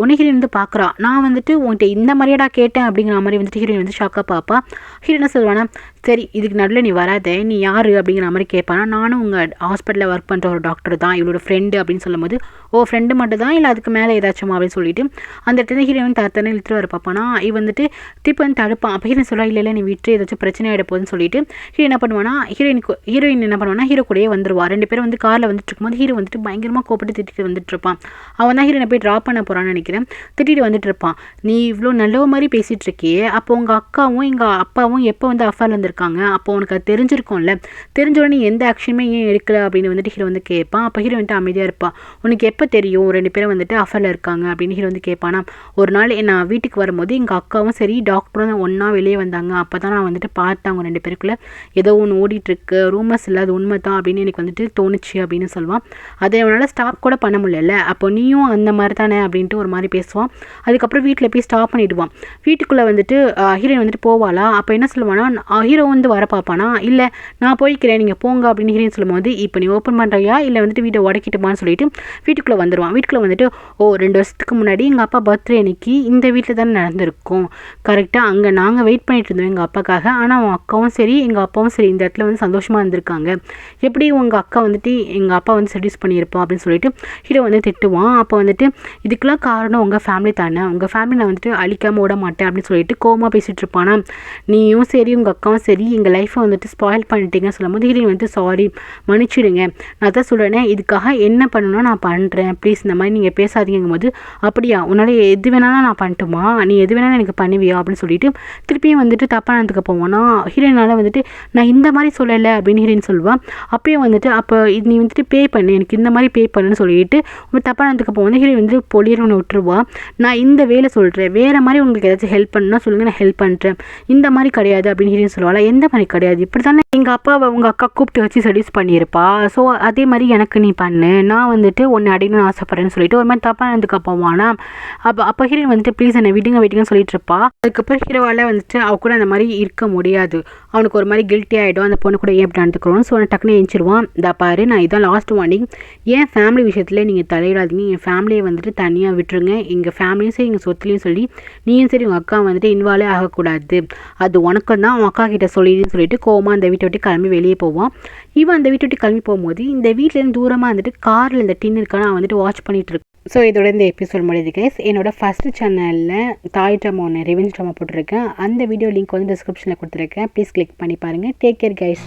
உன்னை ஹீரோயின் வந்து பார்க்குறா, நான் வந்துட்டு உன்கிட்ட இந்த மாதிரியாடா கேட்டேன் அப்படிங்கிற மாதிரி வந்துட்டு ஹீரோயின் வந்து ஷாக்காக பார்ப்பா. ஹீரோ என்ன சொல்லுவானா, சரி இதுக்கு நடுவில் நீ வராத, நீ யார் அப்படிங்கிற மாதிரி கேட்பானா. நானும் உங்கள் ஹாஸ்பிட்டலில் ஒர்க் பண்ணுற ஒரு டாக்டர் தான், இவளோட ஃப்ரெண்டு அப்படின்னு சொல்லும் போது ஓ ஃப்ரெண்டு மட்டும் தான் இல்லை அதுக்கு மேலே ஏதாச்சும் அப்படின்னு சொல்லிட்டு அந்த இடத்துல ஹீரோயின் தரத்தானே இழுத்துட்டு வர பார்ப்பானா. இவன் வந்துட்டு திருப்பி வந்து தடுப்பான். அப்போ ஹீரோயின் சொல்ல இல்லை நீ விட்டு ஏதாச்சும் பிரச்சனை ஆகிட போகுதுன்னு சொல்லிட்டு ஹீரோ என்ன பண்ணுவானா, ஹீரோயின் என்ன பண்ணுவானா ஹீரோ கூடயே வந்துருவா. ரெண்டு பேரும் வந்து காரில் வந்துட்டு இருக்கும்போது ஹீரோ வந்துட்டு பயங்கரமாக கோப்பட்டு திட்டிட்டு வந்துட்டு இருப்பான். அவன் தான் ஹீரோனை போய் ட்ராப் பண்ண போகிறான்னு நினைக்கிறேன். திட்டிட்டு வந்துட்டு இருப்பான். நீ இவ்வளோ நல்ல மாதிரி பேசிகிட்டு இருக்கியே, அப்போ உங்கள் அக்காவும் எங்கள் அப்பாவும் எப்போ வந்து அஃபேரில் இருந்திருக்காங்க, அப்போ உனக்கு அது தெரிஞ்சிருக்கும்ல, தெரிஞ்சோடனே எந்த ஆக்ஷனுமே ஏன் எடுக்கல அப்படின்னு வந்துட்டு ஹீரோ வந்து கேட்பான். அப்போ ஹீரோ வந்துட்டு அமைதியாக இருப்பான். உனக்கு எப்போ தெரியும் ரெண்டு பேரும் வந்துட்டு அஃபேரில் இருக்காங்க அப்படின்னு ஹீரோ வந்து கேட்பானா. ஒரு நாள் நான் வீட்டுக்கு வரும்போது எங்கள் அக்காவும் சரி டாக்டரும் தான் ஒன்றா வெளியே வந்தாங்க, அப்போ தான் நான் வந்துட்டு பார்த்தேன் அவங்க ரெண்டு பேருக்குள்ளே ஏதோ ஒன்று ஓடிட்டுருக்கு, ரூமர்ஸ் இல்லை அது உண்மை தான் அப்படின்னு எனக்கு வந்துட்டு தோணுச்சு அப்படின்னு சொல்லுவான். அதை அவனால் ஸ்டாப் கூட பண்ண முடியல, அப்போ நீயும் அந்த மாதிரி தானே அப்படின்ட்டு ஒரு மாதிரி பேசுவான். அதுக்கப்புறம் வீட்டில் போய் ஸ்டாப் பண்ணிவிடுவான். வீட்டுக்குள்ளே வந்துட்டு ஹீரோயின் வந்துட்டு போவாளா. அப்போ என்ன சொல்லுவானா, ஹீரோ வந்து வர பார்ப்பானா, இல்லை நான் போய்க்கிறேன் நீங்கள் போங்க அப்படின்னு ஹீரோயின் சொல்லும்போது இப்போ நீ ஓப்பன் பண்ணுறியா இல்லை வந்துட்டு வீட்டை உடைக்கிட்டுமான்னு சொல்லிட்டு வீட்டுக்குள்ளே வந்துடுவான். வீட்டுக்குள்ளே வந்துட்டு 2 வருஷத்துக்கு முன்னாடி எங்கள் அப்பா பர்த்டே அன்னைக்கு இந்த வீட்டில் தானே நடந்திருக்கும் கரெக்டாக, அங்கே நாங்கள் வெயிட் பண்ணிட்டு இருந்தோம் எங்கள் அப்பாக்காக, ஆனால் அவன் அக்காவும் சரி எங்கள் அப்பாவும் சரி இந்த இடத்துல வந்து சந்தோஷமாக இருந்திருக்காங்க, எப்படி உங்கள் அக்கா வந்துட்டு எங்கள் அப்பா வந்து செடியூஸ் பண்ணியிருப்போம் அப்படின்னு சொல்லிட்டு ஹீரோ வந்து திட்டுவான். அப்போ வந்துட்டு இதுக்கெல்லாம் காரணம் உங்கள் ஃபேமிலி தானே, உங்கள் ஃபேமிலி நான் வந்துட்டு அழிக்காமல் விட மாட்டேன் அப்படின்னு சொல்லிட்டு கோமா பேசிகிட்டு இருப்பானா. நீயும் சரி உங்கள் அக்காவும் சரி எங்கள் லைஃப்பை வந்துட்டு ஸ்பாயில் பண்ணிட்டீங்கன்னு சொல்லும் போது ஹீரோயின் வந்துட்டு சாரி மன்னிச்சிடுங்க, நான் தான் சொல்கிறேனே இதுக்காக என்ன பண்ணணும்னா நான் பண்ணுறேன், ப்ளீஸ் இந்த மாதிரி நீங்கள் பேசாதீங்கும் போது அப்படியா உன்னால் எது வேணாலும் நான் பண்ணட்டுமா, நீ எது வேணாலும் எனக்கு பண்ணுவியா அப்படின்னு சொல்லிட்டு திருப்பியும் வந்துட்டு தப்பானதுக்கு போவோன்னா. ஹீரோயினால் வந்துட்டு நான் இந்த மாதிரி சொல்லலை அப்படின்னு ஹீரோயின் சொல்லுவாள். அப்பயும் வந்துட்டு அப்போ நீ வந்துட்டு பே பண்ணு, எனக்கு இந்த மாதிரி பே பண்ணுன்னு சொல்லிட்டு தப்பானதுக்கு போவோம். ஹீரோயின் வந்து பொலியர்னு விட்டுருவா. நான் இந்த வேலை சொல்கிறேன், வேறு மாதிரி உங்களுக்கு ஏதாச்சும் ஹெல்ப் பண்ணுன்னா சொல்லுங்கள் நான் ஹெல்ப் பண்ணுறேன், இந்த மாதிரி கிடையாது அப்படின்னு ஹீரோயின் சொல்லுவாள். எந்த மாதிரி கிடையாது, இப்படி தானே எங்கள் அப்பாவை உங்கள் அக்கா கூப்பிட்டு வச்சு செடியூஸ் பண்ணியிருப்பா, ஸோ அதே மாதிரி எனக்கு நீ பண்ணு, நான் வந்துட்டு ஒன்று அடையணும்னு ஆசைப்பட்றேன்னு சொல்லிட்டு ஒரு மாதிரி தப்பானதுக்கு போவானா. அப்போ ஹீரோயின் வந்துட்டு ப்ளீஸ் என்னை விடுங்கன்னு சொல்லிட்டு இருப்பா. அதுக்கப்புறம் ஹீரோவால் வந்துட்டு அவ கூட அந்த மாதிரி இருக்க முடியாது, அவனுக்கு ஒரு மாதிரி கில்ட்டி ஆகிடும், அந்த பொண்ணு கூட ஏன் எப்படி நடந்துக்கிறோம். ஸோ டக்குன்னு எழுந்திருவான். இந்த பாரு நான் இதான் லாஸ்ட் வார்னிங், ஏன் ஃபேமிலி விஷயத்தில் நீங்கள் தலையிடாதீங்க, என் ஃபேமிலியை வந்துட்டு தனியாக விட்டுருங்க, எங்கள் ஃபேமிலியும் சரி எங்கள் சொத்துலையும் சொல்லி நீயும் சரி உங்கள் அக்கா வந்துட்டு இன்வால்வே ஆகக்கூடாது, அது உனக்கும் தான் உன் அக்கா கிட்ட சொல்லிடுன்னு சொல்லிட்டு கோவமாக அந்த வீட்டை விட்டு கிளம்பி வெளியே போவான். இவன் அந்த வீட்டை விட்டு கிளம்பி போகும்போது இந்த வீட்டிலேருந்து தூரமாக வந்துட்டு காரில் இந்த டின் இருக்கான அவன் வந்துட்டு வாட்ச் பண்ணிட்டு இருக்கு. ஸோ இதோட இந்த எபிசோட் முடியுது கைஸ். என்னோடய ஃபஸ்ட்டு சேனலில் தாய் ட்ராமா ஒன்று ரிவெஞ்ச் ட்ராமா போட்டிருக்கேன், அந்த வீடியோ லிங்க் வந்து டிஸ்கிரிப்ஷனில் கொடுத்துருக்கேன், ப்ளீஸ் கிளிக் பண்ணி பாருங்கள். Take care guys.